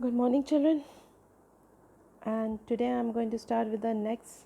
Good morning, children. And today I'm going to start with the next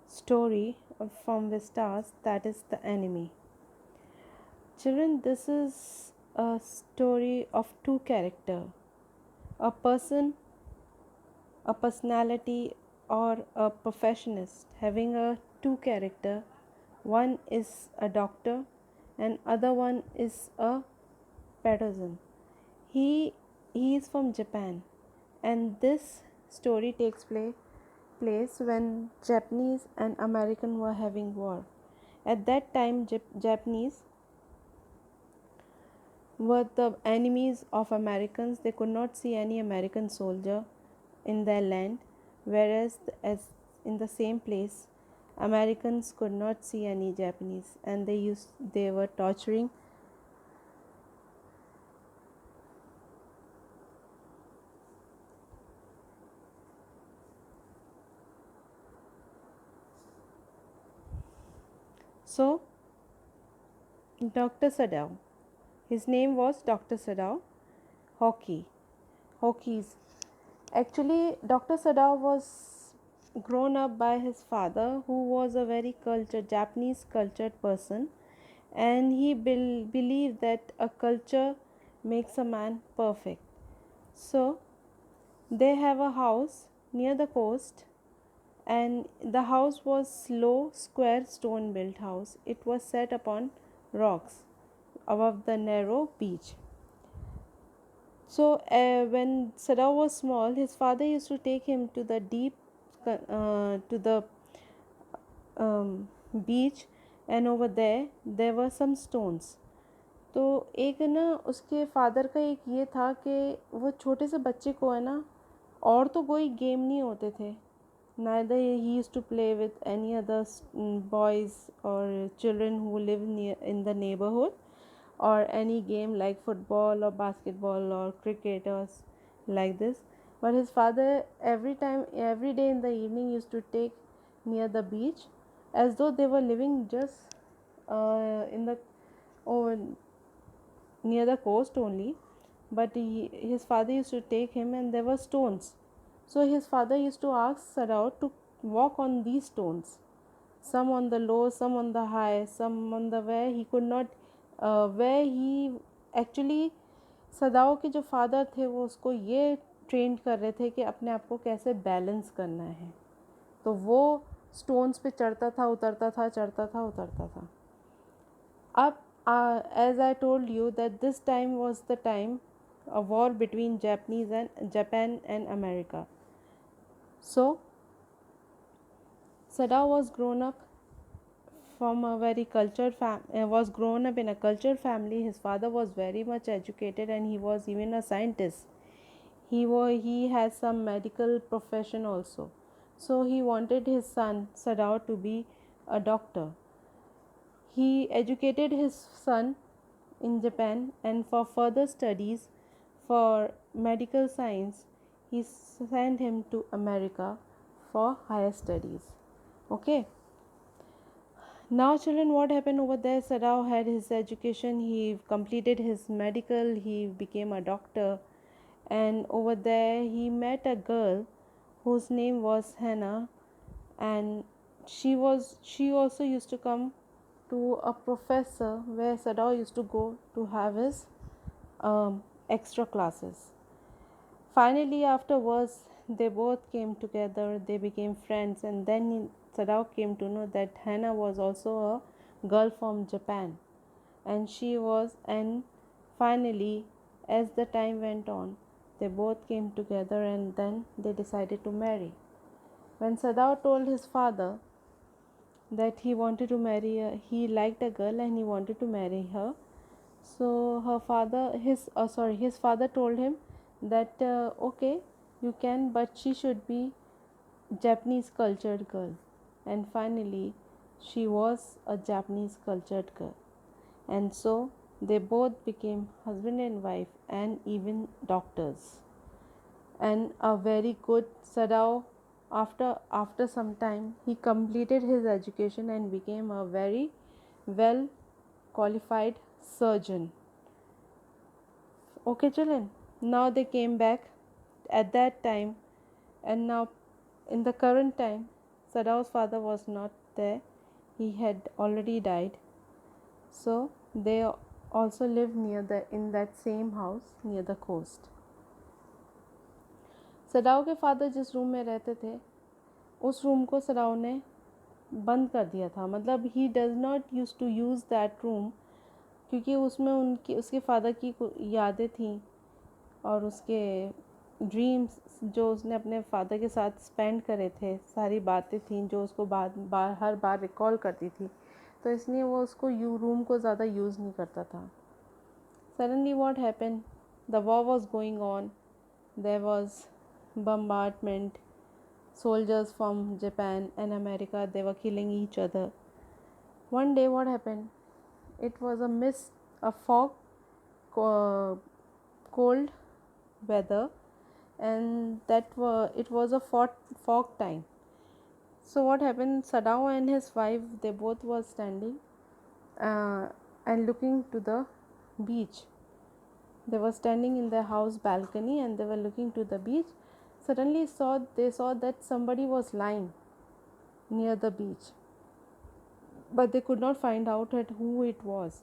story from Vistas, that is The Enemy. Children, this is a story of two characters, a person, a personality, or a professionist having a two character. One is a doctor, and other one is a Patterson. He he is from Japan, and this story takes place when Japanese and American were having war. At that time, Japanese were the enemies of Americans. They could not see any American soldier in their land, whereas as in the same place, Americans could not see any Japanese, and they were torturing. So Dr. Sadao, his name was Dr. Sadao Hawkes. Actually, Dr. Sadao was grown up by his father, who was a very Japanese cultured person, and he believed that a culture makes a man perfect. So, they have a house near the coast, and the house was low, square, stone built house. It was set upon rocks above the narrow beach. So, when Sada was small, his father used to take him to the to the beach, and over there were some stones. तो एक ना उसके father का एक ये था कि वो छोटे से बच्चे को है ना, और तो कोई गेम नहीं होते थे, neither he used to play with any other boys or children who live near in the neighborhood, or any game like football or basketball or cricket or like this. But his father every day in the evening used to take near the beach, as though they were living just in the oh, near the coast only. But his father used to take him, and there were stones. So his father used to ask Sarao to walk on these stones, some on the low, some on the high, some on the where he could not, where he actually, सदाओ के जो father थे वो उसको ये train कर रहे थे कि अपने आप को कैसे बैलेंस करना है. तो वो स्टोन्स पे चढ़ता था, उतरता था, चढ़ता था, उतरता था. अब as I told you that this time was the time a war between Japanese and Japan and America. So Sada was grown up from a very was grown up in a cultured family. His father was very much educated, and he was even a scientist. He has some medical profession also. So he wanted his son Sadao to be a doctor. He educated his son in Japan, and for further studies for medical science, he sent him to America for higher studies. Okay. Now, children, what happened over there? Sarao had his education, he completed his medical, he became a doctor, and over there he met a girl whose name was Hannah, and she also used to come to a professor where Sadao used to go to have his extra classes. Finally, afterwards, they both came together, they became friends, and then Sadao came to know that Hannah was also a girl from Japan, and and finally, as the time went on, they both came together, and then they decided to marry. When Sadao told his father that he wanted to marry he liked a girl and he wanted to marry her, so his father told him that okay, you can, but she should be Japanese cultured girl. And finally she was a Japanese cultured girl, and so they both became husband and wife and even doctors. And a very good Sadao, after some time, he completed his education and became a very well qualified surgeon. Okay, children. Now they came back at that time, and now in the current time, Sadao's father was not there. He had already died. So they also lived in that same house near the coast. सदाओ के father जिस room में रहते थे उस room को सदाओ ने बंद कर दिया था, मतलब he does not use to use that room, क्योंकि उसमें उसके फादर की यादें थीं और उसके ड्रीम्स जो उसने अपने फादर के साथ स्पेंड करे थे, सारी बातें थीं जो उसको हर बार रिकॉल करती थी, तो इसलिए वो उसको रूम को ज़्यादा यूज़ नहीं करता था. Suddenly what happened, the war was going on, there was bombardment, soldiers from Japan and America, they were killing each other. One day what happened, it was a mist, a fog, cold weather, and it was a fog time. So what happened, Sadao and his wife, they both were standing and looking to the beach. They were standing in their house balcony and they were looking to the beach. Suddenly they saw that somebody was lying near the beach, but they could not find out who it was.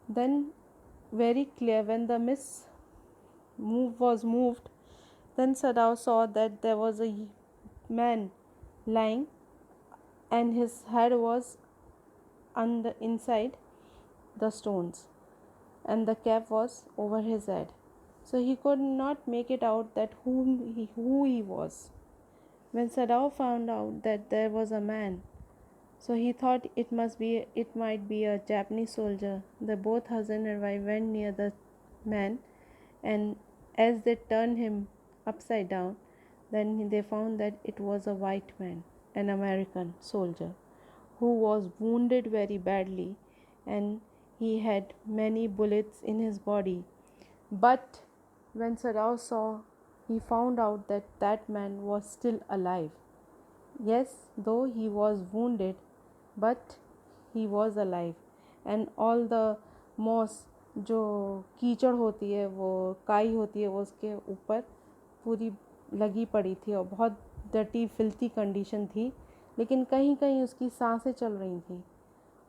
Then very clear, when the mist was moved, then Sadao saw that there was a man lying and his head was inside the stones and the cap was over his head. So he could not make it out that who he was. When Sadao found out that there was a man, so he thought it might be a Japanese soldier. The both husband and wife went near the man, and as they turned him upside down, then they found that it was a white man, an American soldier, who was wounded very badly, and he had many bullets in his body. But when Sadao saw, he found out that that man was still alive. Yes, though he was wounded, but he was alive. And all the moss, जो कीचड़ होती है, वो काई होती है, वो उसके ऊपर पूरी लगी पड़ी थी और बहुत डर्टी फिल्थी कंडीशन थी, लेकिन कहीं कहीं उसकी सांसें चल रही थी.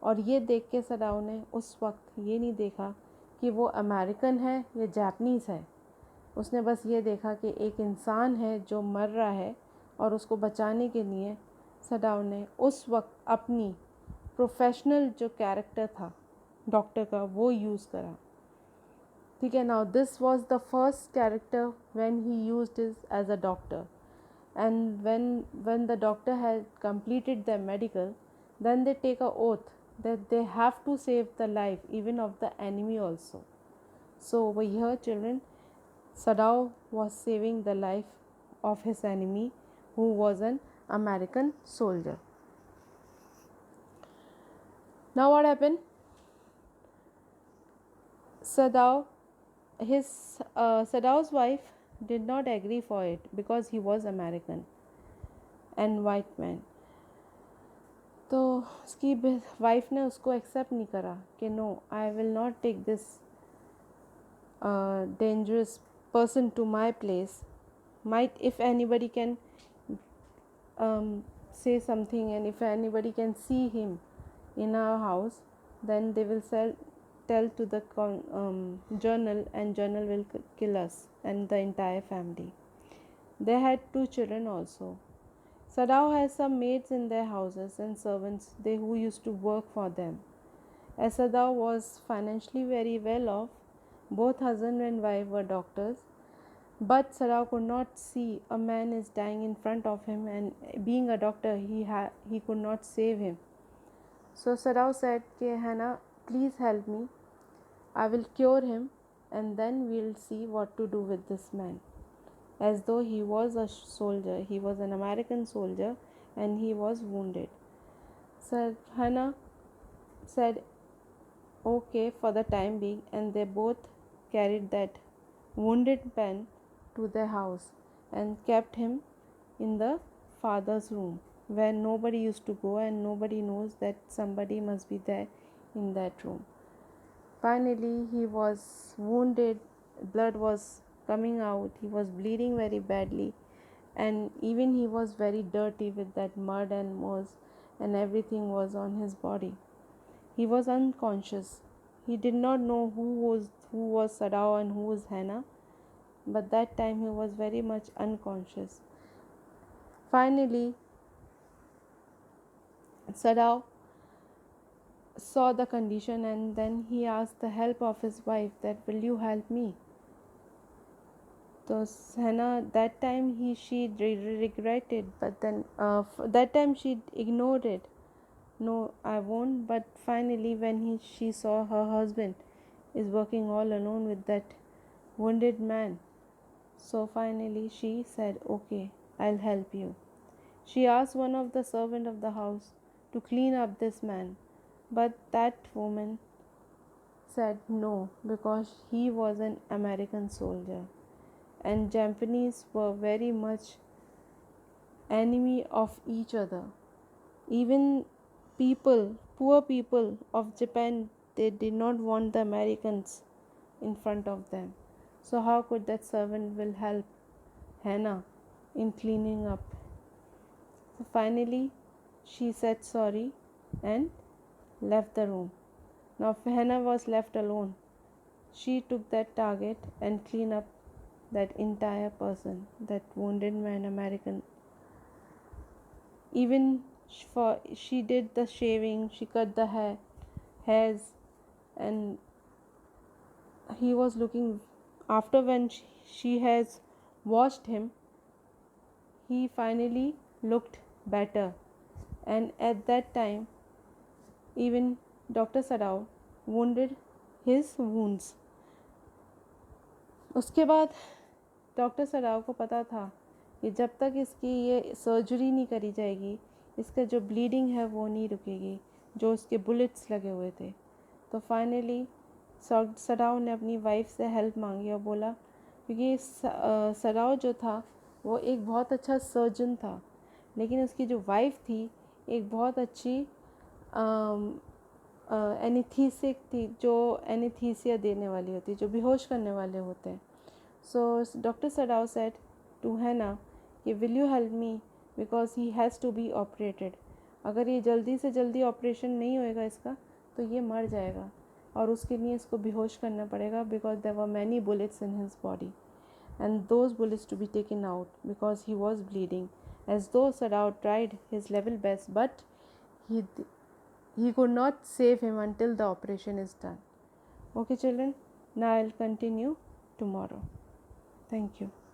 और ये देख के सदाओ ने उस वक्त ये नहीं देखा कि वो अमेरिकन है या जापनीज़ है. उसने बस ये देखा कि एक इंसान है जो मर रहा है और उसको बचाने के लिए सदाओ ने उस वक्त अपनी प्रोफेशनल जो कैरेक्टर था डॉक्टर का वो यूज़ करा. ठीक है. Now this was the first character when he used it as a doctor, and when the doctor had completed their medical, then they take a oath that they have to save the life even of the enemy also. So over here, children, Sadao was saving the life of his enemy, who was an American soldier. Now what happened? Sadao's wife did not agree for it because he was American and white man. तो उसकी wife ने उसको accept नहीं करा कि no, I will not take this dangerous person to my place. Might if anybody can say something, and if anybody can see him in our house, then they will tell to the journal, and journal will kill us and the entire family. They had 2 children also. Sadao has some maids in their houses and servants who used to work for them. As Sadao was financially very well off, both husband and wife were doctors, but Sadao could not see a man is dying in front of him, and being a doctor, he could not save him. So Sadao said, Hannah, please help me. I will cure him, and then we'll see what to do with this man. As though he was a soldier, he was an American soldier, and he was wounded. So Hannah said, okay for the time being, and they both carried that wounded man to their house and kept him in the father's room, where nobody used to go and nobody knows that somebody must be there in that room. Finally, he was wounded, blood was coming out. He was bleeding very badly, and even he was very dirty with that mud and moss, and everything was on his body. He was unconscious. He did not know who was Sadao and who was Hannah, but that time he was very much unconscious. Finally, Sadao saw the condition, and then he asked the help of his wife that, will you help me? So Hannah, that time she regretted, but then that time she ignored it. No, I won't. But finally, when she saw her husband is working all alone with that wounded man, so finally she said, okay, I'll help you. She asked one of the servant of the house to clean up this man, but that woman said no, because he was an American soldier, and Japanese were very much enemy of each other. Even poor people of Japan, they did not want the Americans in front of them. So how could that servant will help Hannah in cleaning up? So finally, she said sorry and left the room. Now Hannah was left alone. She took that target and cleaned up that entire person, that wounded man, American. Even for she did the shaving, she cut the hairs, and he was looking. After when she has washed him, he finally looked better, and at that time, even Dr. Sadao wounded his wounds. उसके बाद doctor सराव को पता था कि जब तक इसकी ये सर्जरी नहीं करी जाएगी, इसका जो ब्लीडिंग है वो नहीं रुकेगी, जो उसके बुलेट्स लगे हुए थे. तो फाइनली सराव ने अपनी वाइफ से हेल्प मांगी और बोला, क्योंकि सराव जो था वो एक बहुत अच्छा सर्जन था, लेकिन उसकी जो वाइफ थी एक बहुत अच्छी एनेस्थीसिक थी, जो एनेस्थीसिया देने वाली होती, जो बेहोश करने वाले होते हैं. सो डॉक्टर सडाव सेड टू हैना कि will you help me, because he has to be operated. अगर ये जल्दी से जल्दी ऑपरेशन नहीं होएगा इसका, तो ये मर जाएगा, और उसके लिए इसको बेहोश करना पड़ेगा, because there were many bullets in his body, and those bullets to be taken out because he was bleeding. As though Sadao tried his level best, but he could not save him until the operation is done. Okay, children, now I'll continue tomorrow. Thank you.